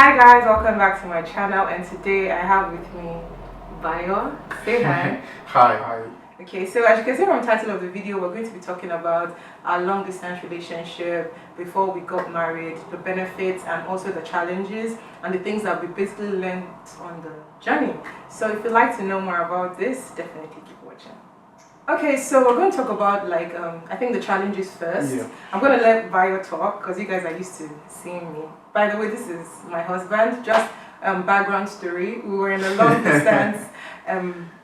Hi guys, welcome back to my channel, and today I have with me Bayo. Say hi. Hi. Okay, so as you can see from the title of the video, we're going to be talking about our long distance relationship before we got married, the benefits and also the challenges and the things that we basically learned on the journey. So if you'd like to know more about this, definitely keep watching. Okay, so we're going to talk about I think the challenges first. Yeah. I'm going to let Bayo talk because you guys are used to seeing me. By the way, this is my husband. Just background story. We were in a long distance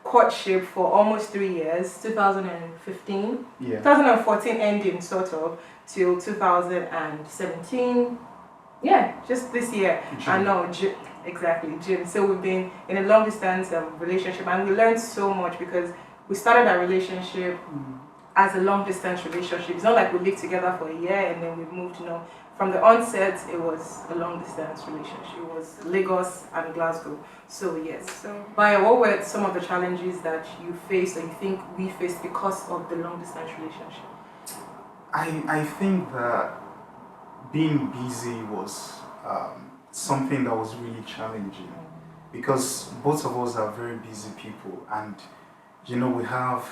courtship for almost 3 years, 2015, 2014 ending sort of, till 2017. Yeah, just this year. I know, exactly, June. So we've been in a long distance relationship, and we learned so much because we started our relationship as a long distance relationship. It's not like we lived together for a year and then we moved, From the onset, it was a long distance relationship. It was Lagos and Glasgow. So yes. So, Bayo, what were some of the challenges that you faced or you think we faced because of the long distance relationship? I think that being busy was something that was really challenging because both of us are very busy people, and we have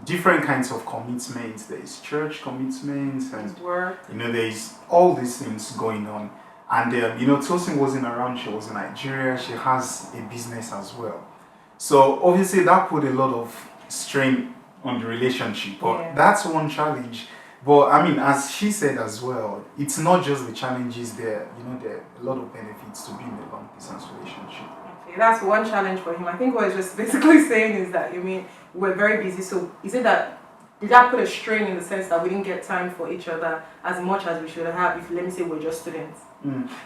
different kinds of commitments. There is church commitments and work. There is all these things going on. And Tosin wasn't around. She was in Nigeria. She has a business as well. So obviously that put a lot of strain on the relationship. But that's one challenge. But I mean, as she said as well, it's not just the challenges there. There are a lot of benefits to being in a long distance relationship. That's one challenge for him. I think what he's just basically saying is that, we're very busy. So is it that, did that put a strain in the sense that we didn't get time for each other as much as we should have if, let me say, we're just students?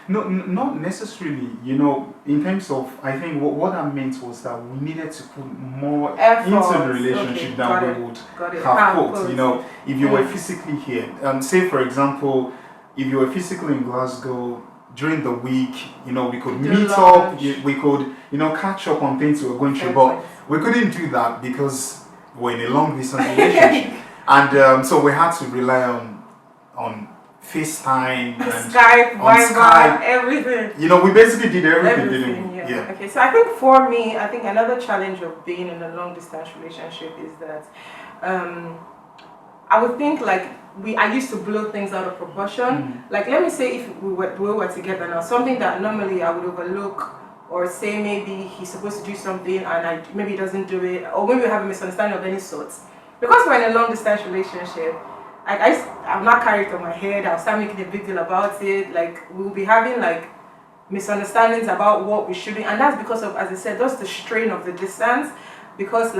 No, not necessarily. In terms of, I think what I meant was that we needed to put more effort into the relationship than we would have put. If you were physically here, say for example, if you were physically in Glasgow, during the week, we could meet up, we could, catch up on things we were going through, but we couldn't do that because we're in a long distance relationship. And so we had to rely on FaceTime, and Skype, everything. We basically did everything, didn't we? Yeah. Okay, so I think for me, another challenge of being in a long distance relationship is that I would think I used to blow things out of proportion. Like, let me say if we were together now, something that normally I would overlook, or say maybe he's supposed to do something and maybe he doesn't do it, or maybe we have a misunderstanding of any sort. Because we're in a long distance relationship, I'm not carried on my head. I'll start making a big deal about it. We'll be having misunderstandings about what we should do, and that's because of, as I said, just the strain of the distance. Because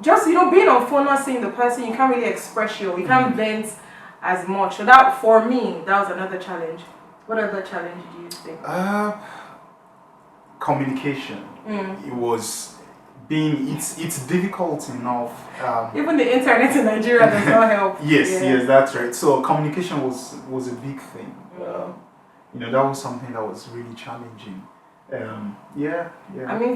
just being on phone, not seeing the person, you can't really express you can't vent as much. So that, for me, that was another challenge. What other challenge do you think? Communication. It was it's difficult enough. Even the internet in Nigeria does not help. Yes, that's right. So communication was a big thing. That was something that was really challenging.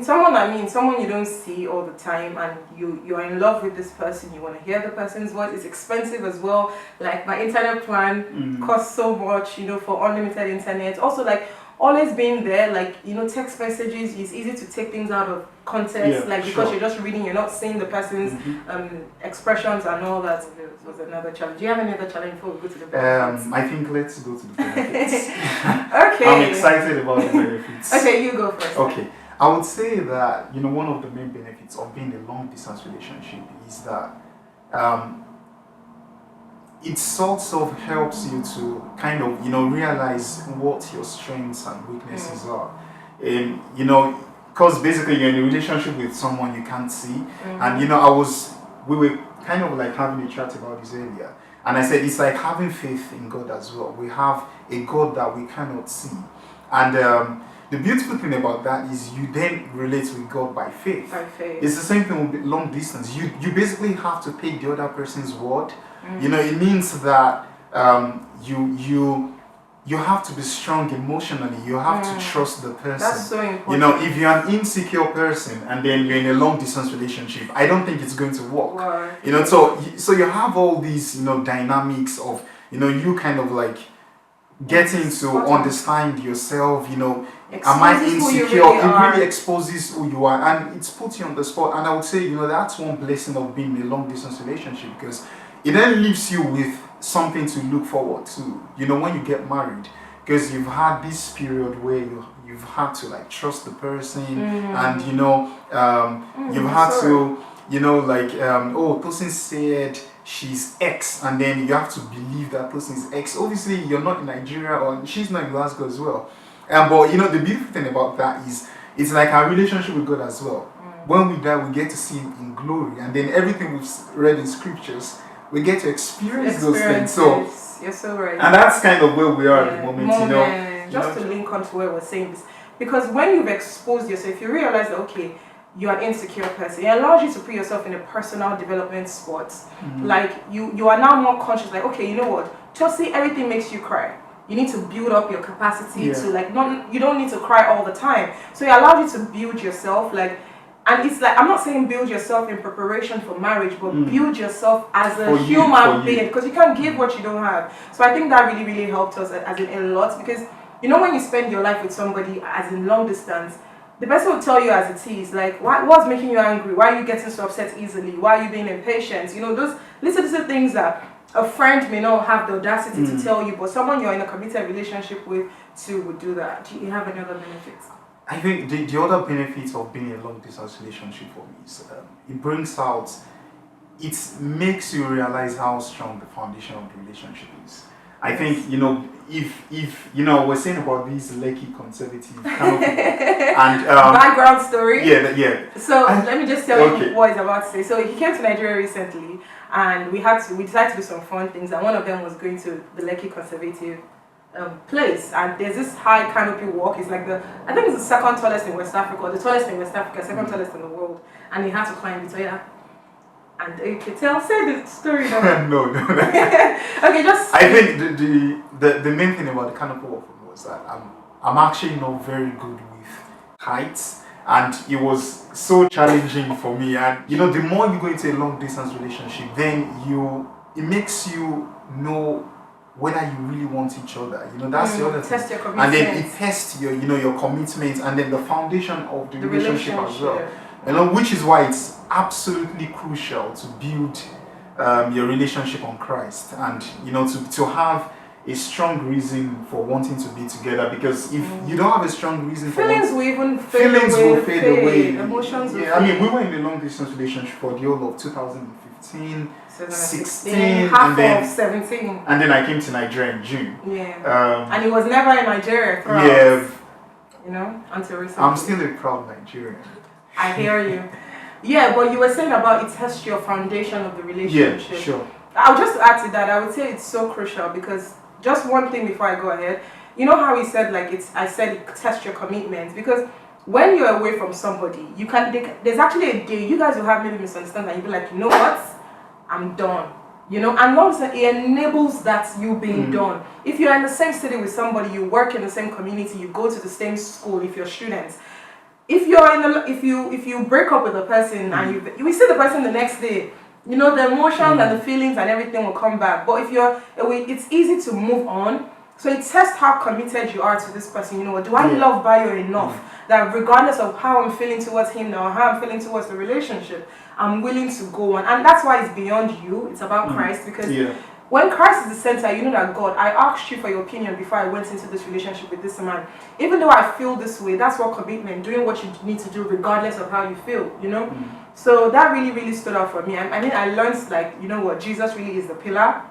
Someone you don't see all the time, and you're in love with this person. You want to hear the person's voice. It's expensive as well. My internet plan costs so much, for unlimited internet. Also, always being there, text messages, it's easy to take things out of context, because you're just reading, you're not seeing the person's expressions and all that. Was another challenge. Do you have any other challenge before we go to the benefits? I think let's go to the benefits. Okay. I'm excited about the benefits. Okay, you go first. Okay. I would say that, one of the main benefits of being a long distance relationship is that it sort of helps you to kind of, we-realize what your strengths and weaknesses are. Because basically you're in a relationship with someone you can't see. And, we were kind of having a chat about this earlier. And I said, it's like having faith in God as well. We have a God that we cannot see. And the beautiful thing about that is you then relate with God by faith. It's the same thing with long distance. You basically have to take the other person's word. It means that you have to be strong emotionally. You have to trust the person. That's so important. If you're an insecure person and then you're in a long distance relationship, I don't think it's going to work. So you have all these dynamics of you kind of getting to Spot on. understand yourself, you know, am I Exposes who you insecure? really It are. really exposes who you are, and it's puts you on the spot. And I would say, you know, that's one blessing of being in a long distance relationship, because it then leaves you with something to look forward to, you know, when you get married, because you've had this period where you've had to like trust the person, and you know, you've had to, you know, like oh, Tosin said she's X, and then you have to believe that person is X. Obviously, you're not in Nigeria, or she's not in Glasgow as well. But you know, the beautiful thing about that is it's like our relationship with God as well. When we die, we get to see Him in glory, and then everything we've read in scriptures, we get to experience those things. So you're so right. and that's kind of where we are at the moment, you know. Just to link on to where we're saying this, because when you've exposed yourself, you realize that okay, you're an insecure person. It allows you to put yourself in a personal development spot. Like you are now more conscious. Like okay, you know what? Just see everything makes you cry. You need to build up your capacity to like not. You don't need to cry all the time. So it allows you to build yourself like. And it's like, I'm not saying build yourself in preparation for marriage, but build yourself as a human being, because you can't give what you don't have. So I think that really, really helped us as in a lot, because you know when you spend your life with somebody as in long distance, the person will tell you as it is, like what's making you angry? Why are you getting so upset easily? Why are you being impatient? You know, those little things that a friend may not have the audacity to tell you, but someone you're in a committed relationship with too would do that. Do you have any other benefits? I think the other benefit of being in a long distance relationship for me is it makes you realize how strong the foundation of the relationship is. I think, you know, if you know, we're saying about these lecky conservative kind of people, and background story. Yeah. So let me just tell you what he's about to say. So he came to Nigeria recently, and we decided to do some fun things, and one of them was going to the Lekki conservative place, and there's this high canopy walk. It's like I think it's the second tallest in West Africa, or the tallest in West Africa, second tallest in the world, and he had to climb it. So yeah. And you can say the story now. No. Okay, just. I think the main thing about the canopy walk for me was that I'm actually not very good with heights, and it was so challenging for me. And you know, the more you go into a long distance relationship, then it makes you know whether you really want each other. You know, that's the other thing. Test your commitment. And then it tests your commitment, and then the foundation of the relationship as well. You know, which is why it's absolutely crucial to build your relationship on Christ, and you know, to have a strong reason for wanting to be together. Because if you don't have a strong reason for feelings will fade away. Emotions will fade. I mean, we were in a long distance relationship for the whole of 2015, 16, half of 17, and then I came to Nigeria in June. And he was never in Nigeria throughout. You know, until recently. I'm still a proud Nigerian. I hear you. Yeah, but you were saying about it tests your foundation of the relationship. Yeah, sure. I'll just add to that. I would say it's so crucial, because just one thing before I go ahead. You know how he said it tests your commitment, because when you're away from somebody, there's actually a day you guys will have maybe misunderstanding, and you'll be like, you know what, I'm done. You know, and long term it enables that you being done. If you're in the same city with somebody, you work in the same community, you go to the same school, if you're students. If you break up with a person and you see the person the next day, you know, the emotions and the feelings and everything will come back. But if you're away, it's easy to move on. So it tests how committed you are to this person. You know, do I love Bayo enough that regardless of how I'm feeling towards him now, how I'm feeling towards the relationship, I'm willing to go on. And that's why it's beyond you. It's about Christ, because when Christ is the center, you know that God, I asked you for your opinion before I went into this relationship with this man. Even though I feel this way, that's what commitment, doing what you need to do regardless of how you feel, you know? So that really, really stood out for me. I mean, I learned, like, you know what, Jesus really is the pillar.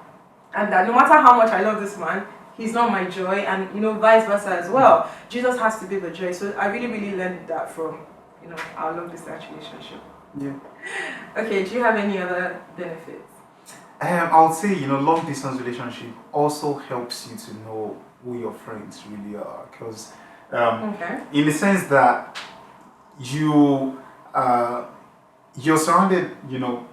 And that no matter how much I love this man, he's not my joy. And, you know, vice versa as well. Jesus has to be the joy. So I really, really learned that from, you know, our long distance relationship. Yeah. Okay, do you have any other benefits? I would say, you know, long distance relationship also helps you to know who your friends really are, because in the sense that you're surrounded, you know,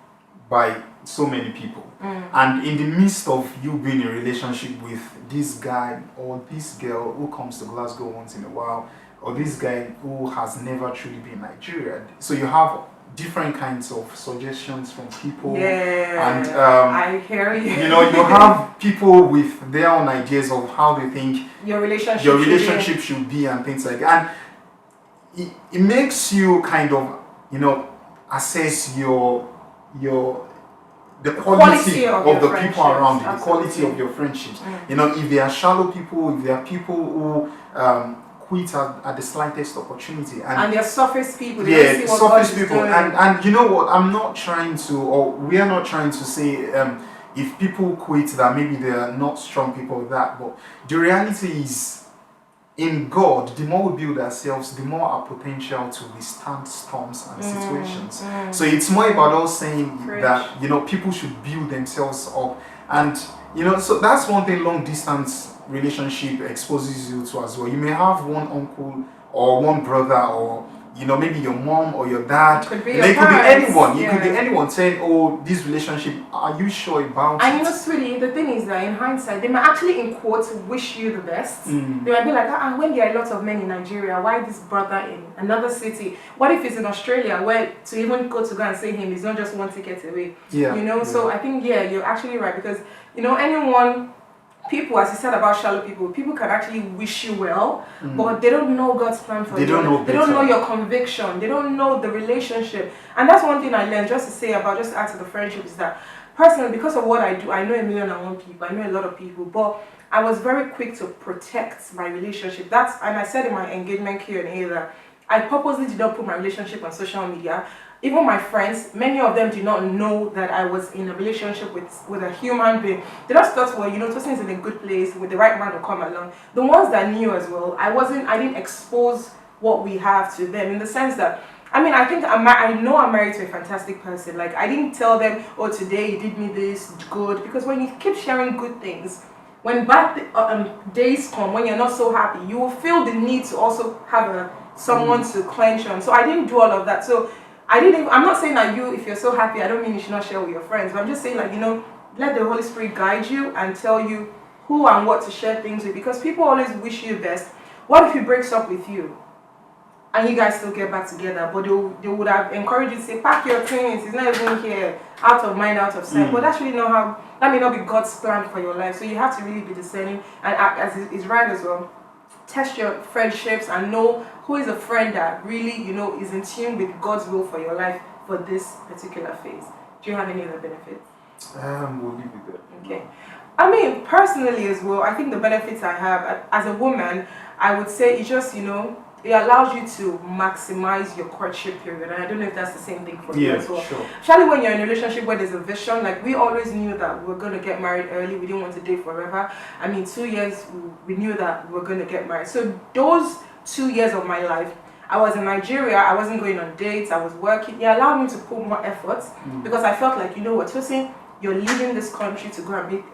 by so many people, and in the midst of you being in a relationship with this guy or this girl who comes to Glasgow once in a while, or this guy who has never truly been in Nigeria, so you have different kinds of suggestions from people. Yeah, And I hear you. you know, you have people with their own ideas of how they think your relationship should be and things like that. And it makes you kind of, you know, assess the quality of the people around you, the quality of your friendships. You know, if they are shallow people, if they are people who quit at the slightest opportunity, and they're surface people. They yeah, don't see what surface God is people. doing. And you know what? I'm not trying to, or we are not trying to say if people quit that maybe they are not strong people. That, but the reality is, in God, the more we build ourselves, the more our potential to withstand storms and situations. So it's more about us saying that, you know, people should build themselves up. And, you know, so that's one thing long distance relationship exposes you to as well. You may have one uncle or one brother, or, you know, maybe your mom or your dad. It could be anyone. Yeah. It could be anyone saying, oh, this relationship, are you sure about and it? you know, sweetie, the thing is that in hindsight, they might actually, in quotes, wish you the best. They might be like, when there are lots of men in Nigeria, why this brother in another city? What if it's in Australia, where to even go and see him is not just one ticket away? Yeah. You know, so I think, yeah, you're actually right, because, you know, people, as you said about shallow people can actually wish you well, but they don't know God's plan for you. They don't know your conviction. They don't know the relationship. And that's one thing I learned, just to add to the friendship, is that personally, because of what I do, I know 1,000,001 people. I know a lot of people, but I was very quick to protect my relationship. And I said in my engagement Q&A that I purposely did not put my relationship on social media. Even my friends, many of them did not know that I was in a relationship with a human being. They just thought, well, you know, Tosin is in a good place, with the right man will come along. The ones that knew as well, I didn't expose what we have to them, in the sense that, I mean, I know I'm married to a fantastic person. Like, I didn't tell them, oh, today you did me this, good. Because when you keep sharing good things, when bad days come, when you're not so happy, you will feel the need to also have someone to clench on. So I didn't do all of that. So I'm not saying that if you're so happy, I don't mean you should not share with your friends, but I'm just saying, like, you know, let the Holy Spirit guide you and tell you who and what to share things with, because people always wish you the best. What if he breaks up with you and you guys still get back together, but they would have encouraged you to say, pack your things, he's not even here, out of mind, out of sight. But that's really not that may not be God's plan for your life. So you have to really be discerning, and as is right as well, test your friendships and know who is a friend that really, you know, is in tune with God's will for your life for this particular phase. Do you have any other benefits? We'll leave it there. Okay. I mean, personally as well, I think the benefits I have as a woman, I would say it's just, you know, it allows you to maximize your courtship period. And I don't know if that's the same thing for you as well. Sure. Especially when you're in a relationship where there's a vision. Like, we always knew that we were going to get married early. We didn't want to date forever. I mean, 2 years, we knew that we were going to get married. So those 2 years of my life, I was in Nigeria. I wasn't going on dates. I was working. It allowed me to put more effort because I felt like, you know what, Tosin, you're leaving this country to go and meet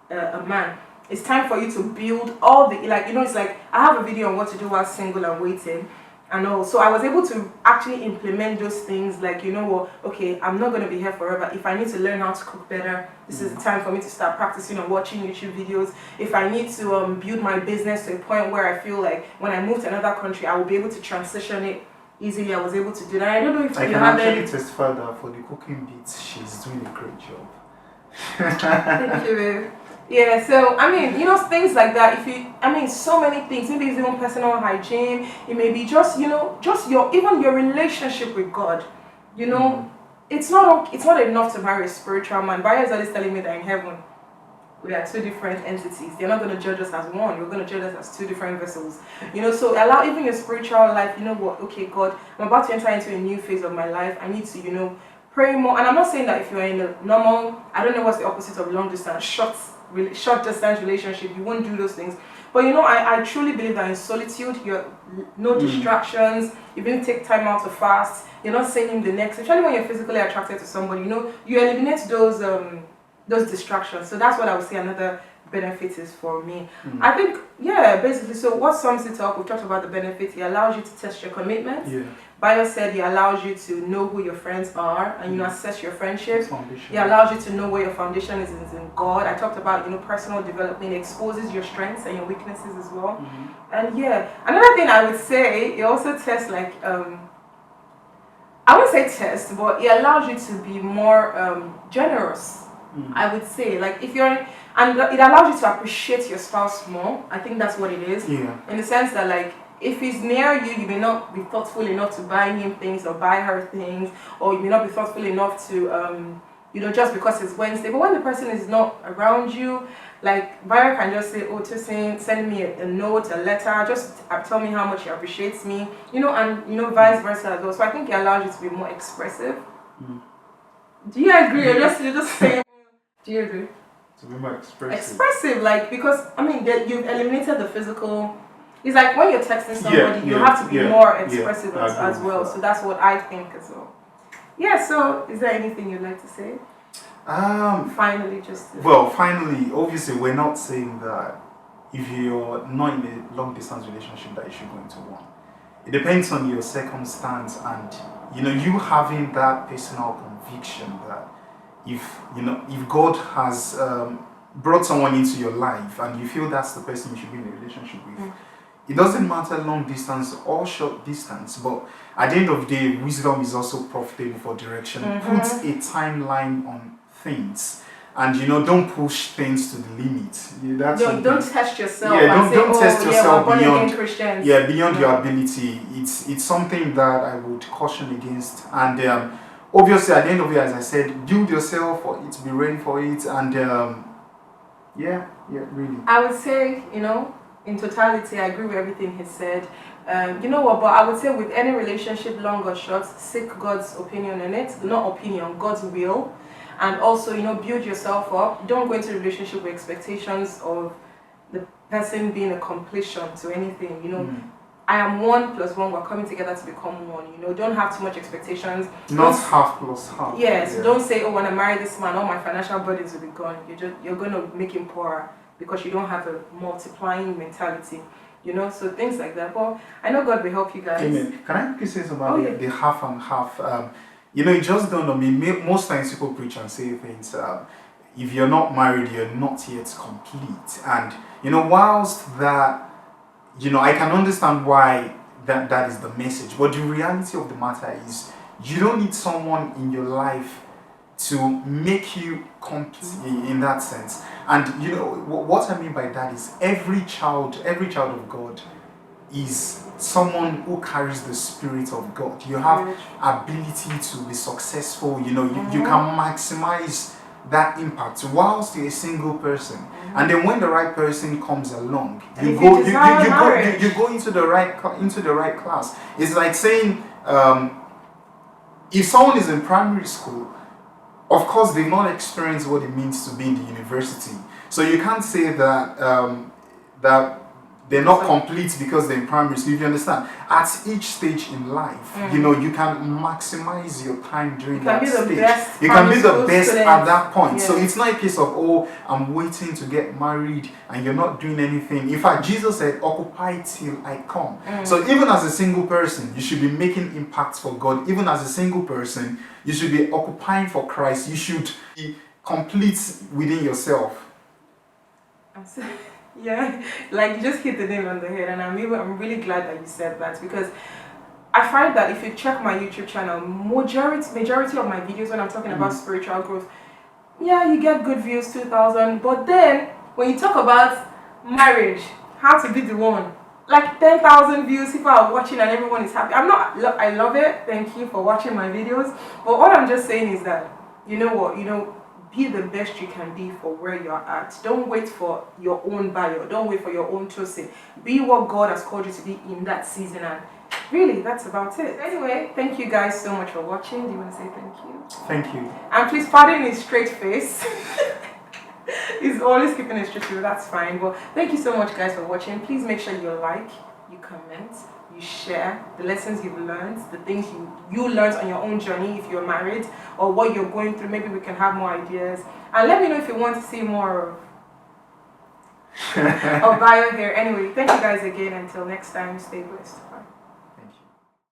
a man. It's time for you to build all the, like, you know, it's like, I have a video on what to do while single and waiting and all. So I was able to actually implement those things, like, you know what, okay, I'm not going to be here forever. If I need to learn how to cook better, this is the time for me to start practicing on watching YouTube videos. If I need to build my business to a point where I feel like when I move to another country, I will be able to transition it easily. I was able to do that. I don't know if I you can have actually testify that for the cooking bits, she's doing a great job. Thank you, babe. Yeah, so I mean, you know, things like that. So many things. Maybe it's even personal hygiene. It may be just, you know, just even your relationship with God. You know, it's not enough to marry a spiritual man. Barry is always telling me that in heaven we are two different entities. They're not going to judge us as one. You're going to judge us as two different vessels. You know, so allow even your spiritual life. You know what? Okay, God, I'm about to enter into a new phase of my life. I need to, you know, pray more. And I'm not saying that if you're in a normal, I don't know what's the opposite of long distance, short distance relationship, you won't do those things. But you know, I truly believe that in solitude, you're no distractions. You didn't take time out to fast. You're not saying him the next. Especially when you're physically attracted to somebody, you know, you eliminate those distractions. So that's what I would say another benefit is for me. I think, yeah, basically. So what sums it up? We've talked about the benefits. It allows you to test your commitment. Yeah. Bio said it allows you to know who your friends are and, you know, assess your friendships. Foundation. It allows you to know where your foundation is in God. I talked about, you know, personal development. It exposes your strengths and your weaknesses as well. And yeah, another thing I would say, it also tests like, I wouldn't say test, but it allows you to be more generous. I would say, like if you're, and it allows you to appreciate your spouse more. I think that's what it is. Yeah. In the sense that, like, if he's near you, you may not be thoughtful enough to buy him things or buy her things, or you may not be thoughtful enough to, you know, just because it's Wednesday. But when the person is not around you, like, Bayo can just say, oh, Tosin, send me a note, a letter, just tell me how much he appreciates me, you know, and, you know, vice versa as well. So I think it allows you to be more expressive. Do you agree? You're just saying, do you agree? To be more expressive. Expressive, like, because, I mean, you've eliminated the physical. It's like when you're texting somebody, you have to be more expressive as well. So that's what I think as well. Yeah, so is there anything you'd like to say? Finally, finally, obviously, we're not saying that if you're not in a long distance relationship that you should go into one. It depends on your circumstance and, you know, you having that personal conviction that if God has brought someone into your life and you feel that's the person you should be in a relationship with, it doesn't matter long distance or short distance, but at the end of the day, wisdom is also profitable for direction. Put a timeline on things, and, you know, don't push things to the limit. Don't test yourself. Yeah, don't test yourself beyond your ability. It's something that I would caution against. And obviously, at the end of it, as I said, build yourself for it, be ready for it, and really. I would say, you know, in totality, I agree with everything he said. You know what, but I would say with any relationship, long or short, seek God's opinion in it. Not opinion, God's will. And also, you know, build yourself up. Don't go into a relationship with expectations of the person being a completion to anything. You know, I am 1 + 1, we're coming together to become one. You know, don't have too much expectations. Not half plus half. So don't say, oh, when I marry this man, all my financial burdens will be gone. You're going to make him poorer because you don't have a multiplying mentality. You know, so things like that. But I know God will help you guys. Amen. Can I quickly say something about the half and half? You know, it just dawned on me. Most times people preach and say things, if you're not married, you're not yet complete. And, you know, whilst that, you know, I can understand why that is the message. But the reality of the matter is, you don't need someone in your life to make you complete in that sense. And, you know, what I mean by that is every child of God is someone who carries the Spirit of God. You have ability to be successful. You know, you can maximize that impact whilst you're a single person. And then when the right person comes along, you go into the right class. It's like saying, if someone is in primary school, of course they've not experienced what it means to be in the university. So you can't say that that they're not complete because they're in primary school. If you understand, at each stage in life, you know, you can maximize your time during that stage. You can be the best at that point. So it's not a case of, oh, I'm waiting to get married and you're not doing anything. In fact, Jesus said, occupy till I come. So even as a single person, you should be making impacts for God. Even as a single person, you should be occupying for Christ. You should be complete within yourself. Yeah, like you just hit the nail on the head, and I'm really glad that you said that, because I find that if you check my YouTube channel, majority of my videos when I'm talking about spiritual growth, you get good views, 2,000, but then when you talk about marriage, how to be the one, like 10,000 views, people are watching and everyone is happy. I love it. Thank you for watching my videos. But all I'm just saying is that, you know what, be the best you can be for where you're at. Don't wait for your own Bayo. Don't wait for your own Tosin. Be what God has called you to be in that season. And really, that's about it. Anyway, thank you guys so much for watching. Do you want to say thank you? Thank you. And please pardon his straight face. He's always keeping a straight face. That's fine. But thank you so much, guys, for watching. Please make sure you like, you comment, you share the lessons you've learned, the things you learned on your own journey if you're married, or what you're going through. Maybe we can have more ideas. And let me know if you want to see more of Bayo here. Anyway, thank you guys again. Until next time, stay blessed. Bye.